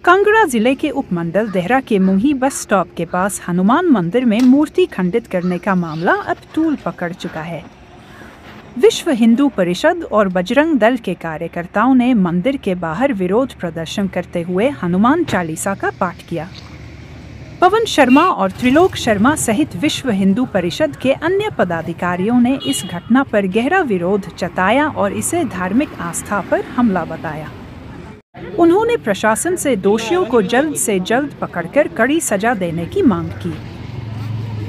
कांगड़ा जिले के उपमंडल देहरा के मुही बस स्टॉप के पास हनुमान मंदिर में मूर्ति खंडित करने का मामला अब तूल पकड़ चुका है। विश्व हिंदू परिषद और बजरंग दल के कार्यकर्ताओं ने मंदिर के बाहर विरोध प्रदर्शन करते हुए हनुमान चालीसा का पाठ किया। पवन शर्मा और त्रिलोक शर्मा सहित विश्व हिंदू परिषद के अन्य पदाधिकारियों ने इस घटना पर गहरा विरोध जताया और इसे धार्मिक आस्था पर हमला बताया। उन्होंने प्रशासन से दोषियों को जल्द से जल्द पकड़कर कड़ी सजा देने की मांग की।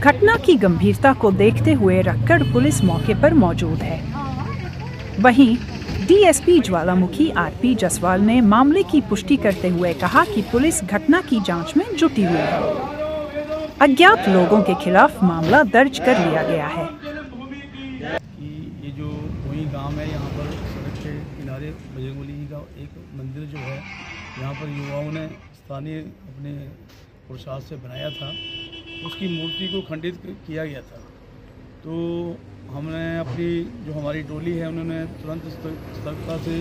घटना की गंभीरता को देखते हुए रक्कड़ पुलिस मौके पर मौजूद है। वहीं डीएसपी ज्वालामुखी आरपी जसवाल ने मामले की पुष्टि करते हुए कहा कि पुलिस घटना की जांच में जुटी हुई है। अज्ञात लोगों के खिलाफ मामला दर्ज कर लिया गया है। ये जो वही गांव है, यहाँ पर सड़क के किनारे बजरंगबली का एक मंदिर जो है, यहाँ पर युवाओं ने स्थानीय अपने प्रसाद से बनाया था, उसकी मूर्ति को खंडित किया गया था। तो हमने अपनी जो हमारी टोली है उन्होंने तुरंत सतर्कता से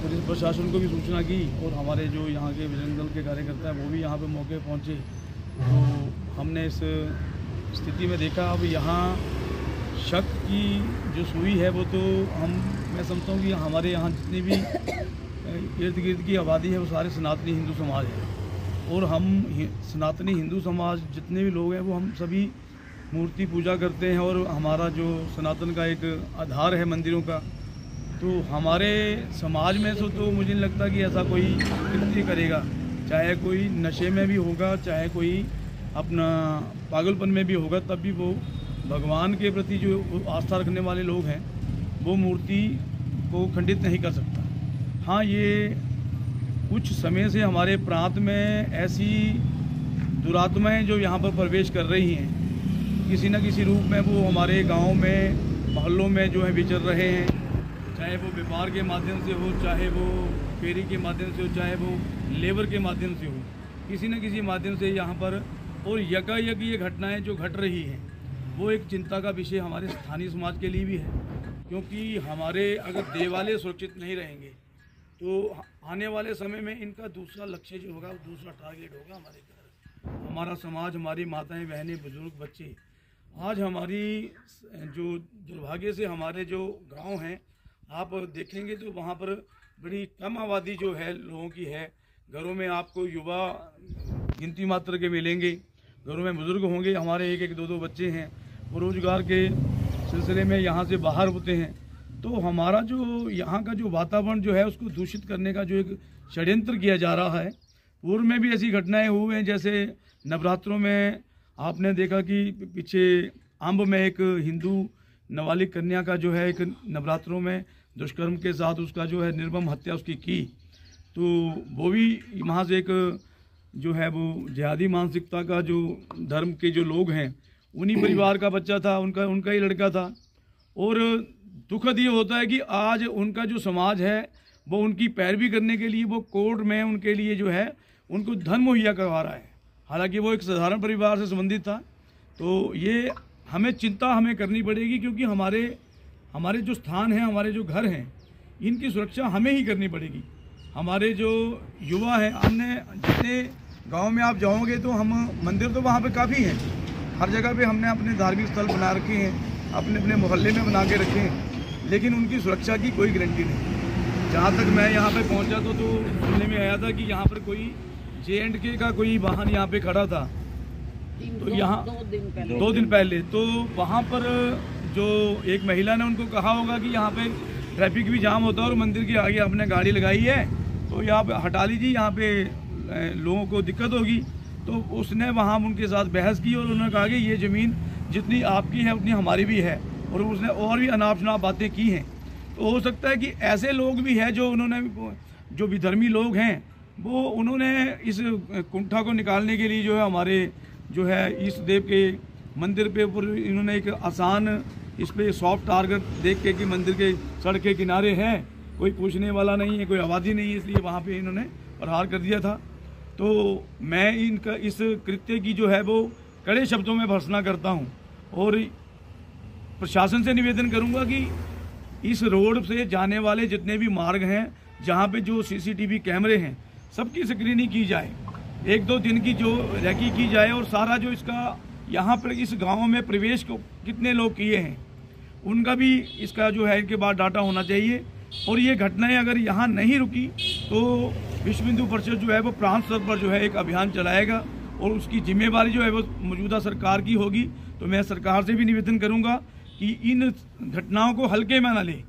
पुलिस प्रशासन को भी सूचना की और हमारे जो यहाँ के बजरंग दल के कार्यकर्ता हैं वो भी यहाँ पे मौके पहुँचे। तो हमने इस स्थिति में देखा अब यहाँ शक की जो सुई है वो तो मैं समझता हूँ कि हमारे यहाँ जितनी भी इर्द गिर्द की आबादी है वो सारे सनातनी हिंदू समाज है और हम सनातनी हिंदू समाज जितने भी लोग हैं वो हम सभी मूर्ति पूजा करते हैं और हमारा जो सनातन का एक आधार है मंदिरों का। तो हमारे समाज में से तो मुझे नहीं लगता कि ऐसा कोई कृत्य करेगा, चाहे कोई नशे में भी होगा, चाहे कोई अपना पागलपन में भी होगा, तब भी वो भगवान के प्रति जो आस्था रखने वाले लोग हैं वो मूर्ति को खंडित नहीं कर सकता। हाँ, ये कुछ समय से हमारे प्रांत में ऐसी दुरात्माएं जो यहाँ पर प्रवेश कर रही हैं, किसी न किसी रूप में वो हमारे गांव में मोहल्लों में जो है विचर रहे हैं, चाहे वो व्यापार के माध्यम से हो, चाहे वो फेरी के माध्यम से हो, चाहे वो लेबर के माध्यम से हो, किसी न किसी माध्यम से यहाँ पर। और यकायक ये घटनाएं जो घट रही हैं वो एक चिंता का विषय हमारे स्थानीय समाज के लिए भी है, क्योंकि हमारे अगर देवालय सुरक्षित नहीं रहेंगे तो आने वाले समय में इनका दूसरा लक्ष्य जो होगा, दूसरा टारगेट होगा हमारे घर, हमारा समाज, हमारी माताएं, बहनें, बुजुर्ग, बच्चे। आज हमारी जो दुर्भाग्य से हमारे जो गांव हैं, आप देखेंगे तो वहाँ पर बड़ी कम आबादी जो है लोगों की है। घरों में आपको युवा गिनती मात्र के मिलेंगे, घरों में बुजुर्ग होंगे, हमारे एक एक दो दो बच्चे हैं, वो रोजगार के सिलसिले में यहाँ से बाहर होते हैं। तो हमारा जो यहाँ का जो वातावरण जो है उसको दूषित करने का जो एक षड्यंत्र किया जा रहा है। पूर्व में भी ऐसी घटनाएं हुई हैं, जैसे नवरात्रों में आपने देखा कि पीछे अंब में एक हिंदू नाबालिग कन्या का जो है एक नवरात्रों में दुष्कर्म के साथ उसका जो है निर्मम हत्या उसकी की। तो वो भी वहाँ से एक जो है वो जिहादी मानसिकता का जो धर्म के जो लोग हैं उन्हीं परिवार का बच्चा था, उनका ही लड़का था। और दुखद ये होता है कि आज उनका जो समाज है वो उनकी पैरवी करने के लिए वो कोर्ट में उनके लिए जो है उनको धन मुहैया करवा रहा है, हालांकि वो एक साधारण परिवार से संबंधित था। तो ये हमें चिंता करनी पड़ेगी, क्योंकि हमारे जो स्थान हैं, हमारे जो घर हैं, इनकी सुरक्षा हमें ही करनी पड़ेगी। हमारे जो युवा हैं, हमने जितने गांव में आप जाओगे तो हम मंदिर तो वहाँ पे काफ़ी हैं, हर जगह पे हमने अपने धार्मिक स्थल बना रखे हैं, अपने अपने मोहल्ले में बना के रखे हैं, लेकिन उनकी सुरक्षा की कोई गारंटी नहीं। जहाँ तक मैं यहाँ पे पहुँचा तो सुनने में आया था कि यहाँ पर कोई J&K का कोई वाहन यहाँ पे खड़ा था, तो यहाँ 2 दिन पहले तो वहाँ पर जो एक महिला ने उनको कहा होगा कि यहाँ पे ट्रैफिक भी जाम होता है और मंदिर के आगे आपने गाड़ी लगाई है तो यहाँ पे हटा लीजिए, यहाँ पे लोगों को दिक्कत होगी। तो उसने वहाँ उनके साथ बहस की और उन्होंने कहा कि ये ज़मीन जितनी आपकी है उतनी हमारी भी है, और उसने और भी अनाप शनाप बातें की हैं। तो हो सकता है कि ऐसे लोग भी हैं जो विधर्मी लोग हैं वो उन्होंने इस कुंठा को निकालने के लिए जो है हमारे जो है इष्ट देव के मंदिर पे ऊपर इन्होंने एक आसान इस पे सॉफ्ट टारगेट देख के कि मंदिर के सड़क के किनारे है, कोई पूछने वाला नहीं है, कोई आबादी नहीं है, इसलिए वहाँ पे इन्होंने प्रहार कर दिया था। तो मैं इनका इस कृत्य की जो है वो कड़े शब्दों में भर्त्सना करता हूँ और प्रशासन से निवेदन करूँगा कि इस रोड से जाने वाले जितने भी मार्ग हैं, जहाँ पे जो CCTV कैमरे हैं, सबकी स्क्रीनिंग की जाए, 1-2 दिन की जो रैकी की जाए और सारा जो इसका यहाँ पर इस गांव में प्रवेश को कितने लोग किए हैं उनका भी इसका जो है इनके बाद डाटा होना चाहिए। और ये घटनाएं अगर यहाँ नहीं रुकी तो विश्व हिंदू परिषद जो है वो प्रांत स्तर पर जो है एक अभियान चलाएगा और उसकी जिम्मेवारी जो है वो मौजूदा सरकार की होगी। तो मैं सरकार से भी निवेदन करूँगा कि इन घटनाओं को हल्के में न ले,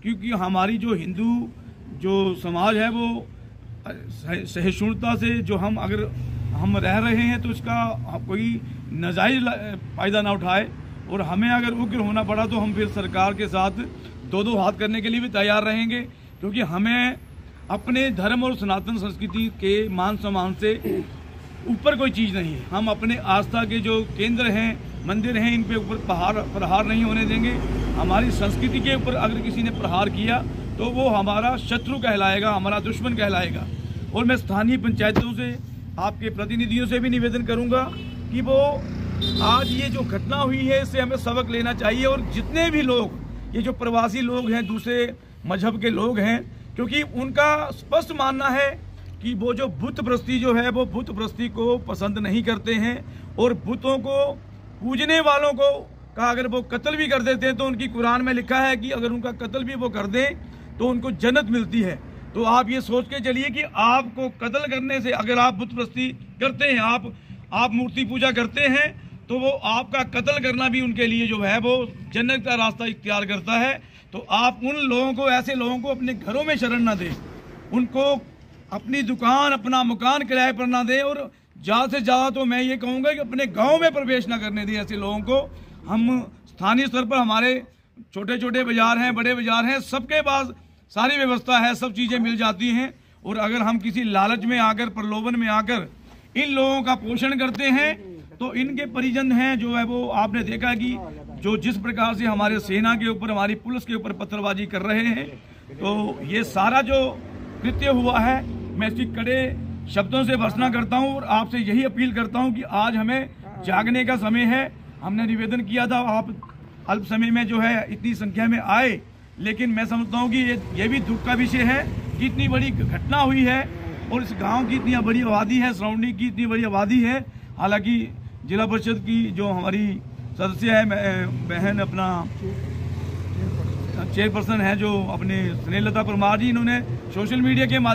क्योंकि हमारी जो हिंदू जो समाज है वो सहिष्णुता से जो हम रह रहे हैं तो इसका कोई नाजायज फायदा ना उठाए। और हमें अगर उग्र होना पड़ा तो हम फिर सरकार के साथ 2-2 हाथ करने के लिए भी तैयार रहेंगे, क्योंकि हमें अपने धर्म और सनातन संस्कृति के मान सम्मान से ऊपर कोई चीज़ नहीं है। हम अपने आस्था के जो केंद्र हैं, मंदिर हैं, इन पे ऊपर प्रहार नहीं होने देंगे। हमारी संस्कृति के ऊपर अगर किसी ने प्रहार किया तो वो हमारा शत्रु कहलाएगा, हमारा दुश्मन कहलाएगा। और मैं स्थानीय पंचायतों से, आपके प्रतिनिधियों से भी निवेदन करूंगा कि वो आज ये जो घटना हुई है इससे हमें सबक लेना चाहिए। और जितने भी लोग, ये जो प्रवासी लोग हैं, दूसरे मजहब के लोग हैं, क्योंकि उनका स्पष्ट मानना है कि वो जो बुत प्रस्ती जो है वो बुत प्रस्ती को पसंद नहीं करते हैं और बुतों को पूजने वालों को का अगर वो कत्ल भी कर देते हैं तो उनकी कुरान में लिखा है कि अगर उनका कत्ल भी वो कर दें तो उनको जन्नत मिलती है। तो आप ये सोच के चलिए कि आपको कत्ल करने से, अगर आप बुत प्रस्ती करते हैं, आप मूर्ति पूजा करते हैं, तो वो आपका कत्ल करना भी उनके लिए जो है वो जन्नत का रास्ता इख्तियार करता है। तो आप उन लोगों को, ऐसे लोगों को अपने घरों में शरण ना दें, उनको अपनी दुकान, अपना मकान किराए पर ना दें। और ज़्यादा से ज़्यादा तो मैं ये कहूँगा कि अपने गांव में प्रवेश ना करने दें ऐसे लोगों को। हम स्थानीय स्तर पर हमारे छोटे छोटे बाजार हैं, बड़े बाजार हैं, सबके पास सारी व्यवस्था है, सब चीज़ें मिल जाती हैं। और अगर हम किसी लालच में आकर, प्रलोभन में आकर इन लोगों का पोषण करते हैं तो इनके परिजन हैं जो है वो, आपने देखा कि जो जिस प्रकार से हमारे सेना के ऊपर, हमारी पुलिस के ऊपर पत्थरबाजी कर रहे हैं, तो ये सारा जो कृत्य हुआ है मैं इसकी कड़े शब्दों से भर्त्सना करता हूं। और आपसे यही अपील करता हूं कि आज हमें जागने का समय है। हमने निवेदन किया था, आप अल्प समय में जो है इतनी संख्या में आए, लेकिन मैं समझता हूं कि ये भी दुख का विषय है कि इतनी बड़ी घटना हुई है और इस गांव की इतनी बड़ी आबादी है, सराउंडिंग की इतनी बड़ी आबादी है। हालांकि जिला परिषद की जो हमारी सदस्य है, बहन अपना चेयरपर्सन है जो अपने स्नेहलता परमार जी, इन्होंने सोशल मीडिया के माध्यम